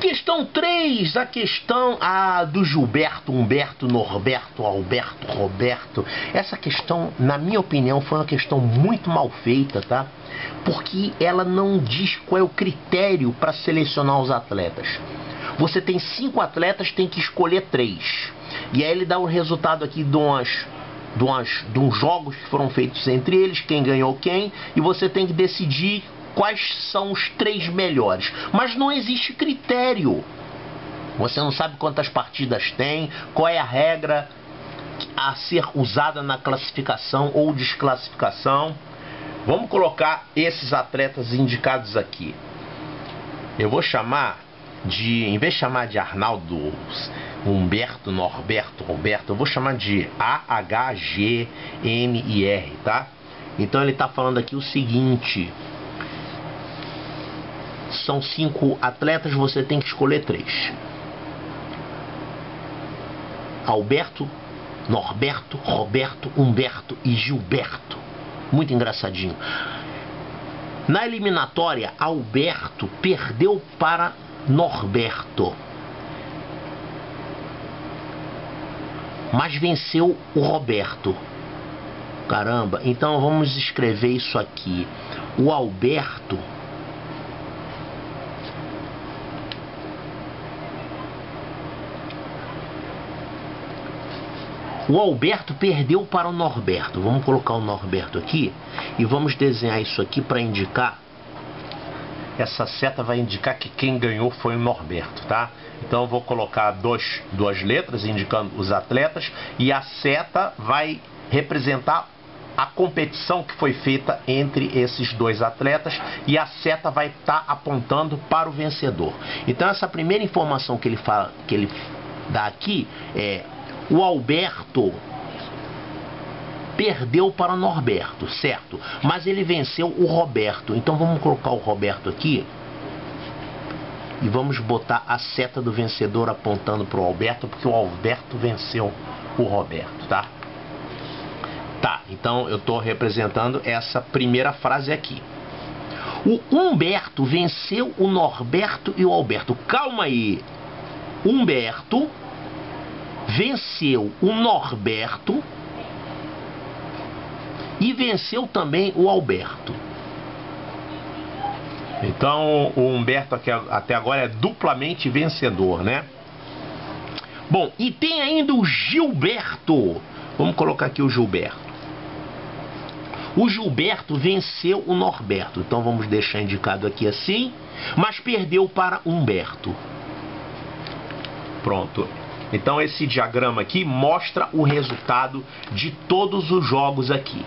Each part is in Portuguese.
Questão 3, a questão do Gilberto, Humberto, Norberto, Alberto, Roberto. Essa questão, na minha opinião, foi uma questão muito mal feita, tá? Porque ela não diz qual é o critério para selecionar os atletas. Você tem 5 atletas, tem que escolher 3. E aí ele dá o resultado aqui de uns jogos que foram feitos entre eles, quem ganhou quem, e você tem que decidir quais são os 3 melhores. Mas não existe critério. Você não sabe quantas partidas tem, qual é a regra a ser usada na classificação ou desclassificação. Vamos colocar esses atletas indicados aqui. Eu vou chamar de, em vez de chamar de Arnaldo, Humberto, Norberto, Roberto, eu vou chamar de AHGMIR, tá? Então ele está falando aqui o seguinte: são 5 atletas, você tem que escolher 3. Alberto, Norberto, Roberto, Humberto e Gilberto. Muito engraçadinho. Na eliminatória, Alberto perdeu para Norberto, mas venceu o Roberto. Caramba, então vamos escrever isso aqui. O Alberto perdeu para o Norberto. Vamos colocar o Norberto aqui e vamos desenhar isso aqui para indicar. Essa seta vai indicar que quem ganhou foi o Norberto, tá? Então eu vou colocar duas letras indicando os atletas, e a seta vai representar a competição que foi feita entre esses 2 atletas, e a seta vai estar apontando para o vencedor. Então essa primeira informação que ele dá aqui é: o Alberto perdeu para o Norberto, certo? Mas ele venceu o Roberto. Então vamos colocar o Roberto aqui e vamos botar a seta do vencedor apontando para o Alberto, porque o Alberto venceu o Roberto, tá? Tá, então eu estou representando essa primeira frase aqui. O Humberto venceu o Norberto e o Alberto. Calma aí. Humberto venceu o Norberto e venceu também o Alberto. Então o Humberto aqui, até agora, é duplamente vencedor, né? Bom, e tem ainda o Gilberto. Vamos colocar aqui o Gilberto. O Gilberto venceu o Norberto. Então vamos deixar indicado aqui assim, mas perdeu para Humberto. Pronto. Então esse diagrama aqui mostra o resultado de todos os jogos aqui.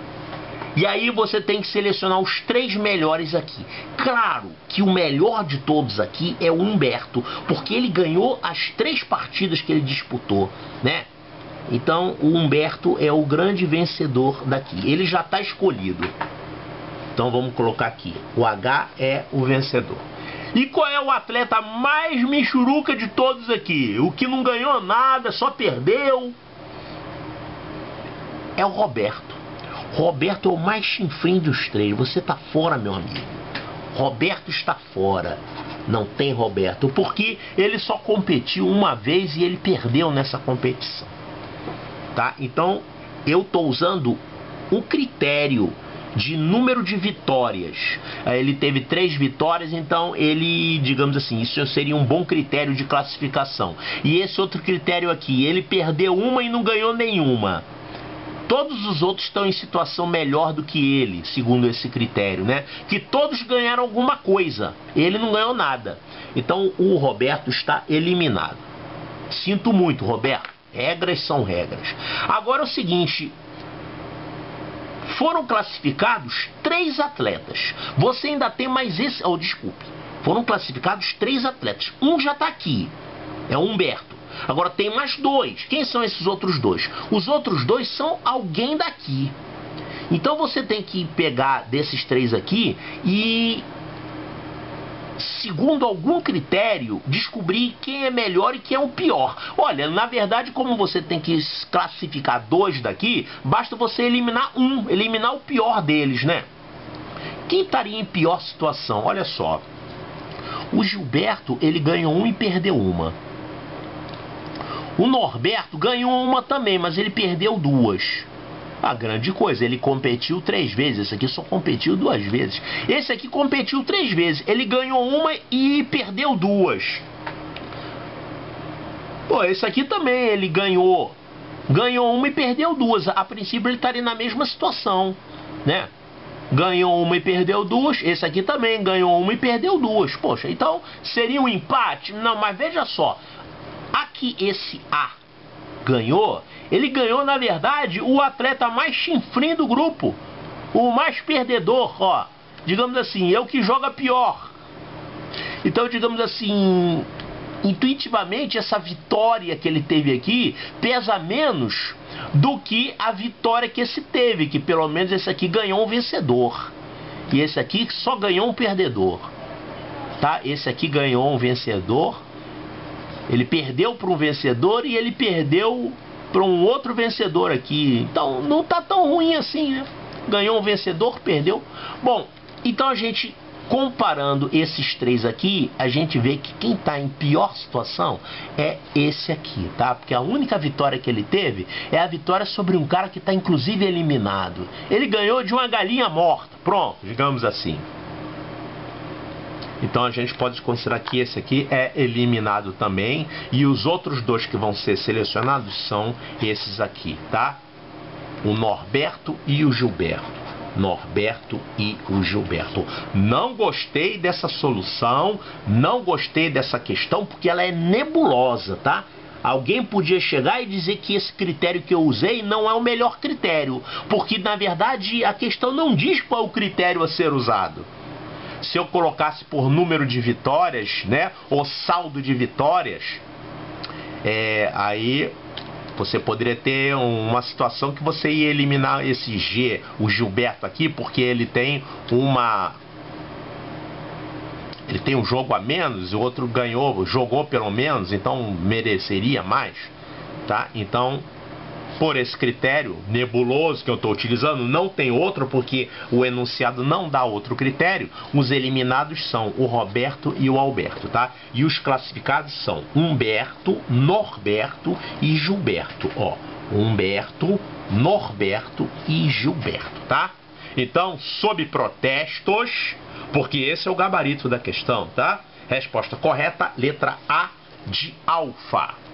E aí você tem que selecionar os 3 melhores aqui. Claro que o melhor de todos aqui é o Humberto, porque ele ganhou as 3 partidas que ele disputou, né? Então o Humberto é o grande vencedor daqui. Ele já está escolhido. Então vamos colocar aqui. O H é o vencedor. E qual é o atleta mais michuruca de todos aqui? O que não ganhou nada, só perdeu? É o Roberto. Roberto é o mais chinfrim dos 3. Você tá fora, meu amigo. Roberto está fora. Não tem Roberto, porque ele só competiu uma vez e ele perdeu nessa competição. Tá? Então eu tô usando o critério de número de vitórias. Ele teve 3 vitórias, então ele, digamos assim, isso seria um bom critério de classificação. E esse outro critério aqui, ele perdeu uma e não ganhou nenhuma. Todos os outros estão em situação melhor do que ele, segundo esse critério, né? Que todos ganharam alguma coisa, ele não ganhou nada. Então o Roberto está eliminado. Sinto muito, Roberto. Regras são regras. Agora é o seguinte: foram classificados 3 atletas. Você ainda tem mais esse... Oh, desculpe. Foram classificados 3 atletas. Um já está aqui. É o Humberto. Agora tem mais 2. Quem são esses outros 2? Os outros 2 são alguém daqui. Então você tem que pegar desses 3 aqui e, segundo algum critério, descobrir quem é melhor e quem é o pior. Olha, na verdade, como você tem que classificar 2 daqui, basta você eliminar um, eliminar o pior deles, né? Quem estaria em pior situação? Olha só. O Gilberto, ele ganhou uma e perdeu uma. O Norberto ganhou uma também, mas ele perdeu duas. A grande coisa, ele competiu 3 vezes. Esse aqui só competiu 2 vezes. Esse aqui competiu 3 vezes. Ele ganhou uma e perdeu duas. Pô, esse aqui também ele ganhou uma e perdeu duas. A princípio ele estaria na mesma situação, né? Ganhou uma e perdeu duas. Esse aqui também ganhou uma e perdeu duas. Poxa, então seria um empate? Não, mas veja só. Aqui esse A ganhou, ele ganhou na verdade o atleta mais chinfrim do grupo, o mais perdedor, ó. Digamos assim, é o que joga pior. Então, digamos assim, intuitivamente essa vitória que ele teve aqui pesa menos do que a vitória que esse teve, que pelo menos esse aqui ganhou um vencedor e esse aqui só ganhou um perdedor, tá? Esse aqui ganhou um vencedor, ele perdeu para um vencedor e ele perdeu para um outro vencedor aqui, então não tá tão ruim assim, né? Ganhou um vencedor, perdeu. Bom, então a gente, comparando esses 3 aqui, a gente vê que quem está em pior situação é esse aqui, tá? Porque a única vitória que ele teve é a vitória sobre um cara que está inclusive eliminado. Ele ganhou de uma galinha morta, pronto, digamos assim. Então a gente pode considerar que esse aqui é eliminado também, e os outros 2 que vão ser selecionados são esses aqui, tá? O Norberto e o Gilberto. Norberto e o Gilberto. Não gostei dessa solução, não gostei dessa questão, porque ela é nebulosa, tá? Alguém podia chegar e dizer que esse critério que eu usei não é o melhor critério, porque na verdade a questão não diz qual é o critério a ser usado. Se eu colocasse por número de vitórias, né, ou saldo de vitórias, aí você poderia ter uma situação que você ia eliminar esse G, o Gilberto aqui, porque ele tem um jogo a menos, o outro jogou pelo menos, então mereceria mais, tá? Então, por esse critério nebuloso que eu estou utilizando, não tem outro, porque o enunciado não dá outro critério. Os eliminados são o Roberto e o Alberto, tá? E os classificados são Humberto, Norberto e Gilberto, ó. Humberto, Norberto e Gilberto, tá? Então, sob protestos, porque esse é o gabarito da questão, tá? Resposta correta, letra A de alfa.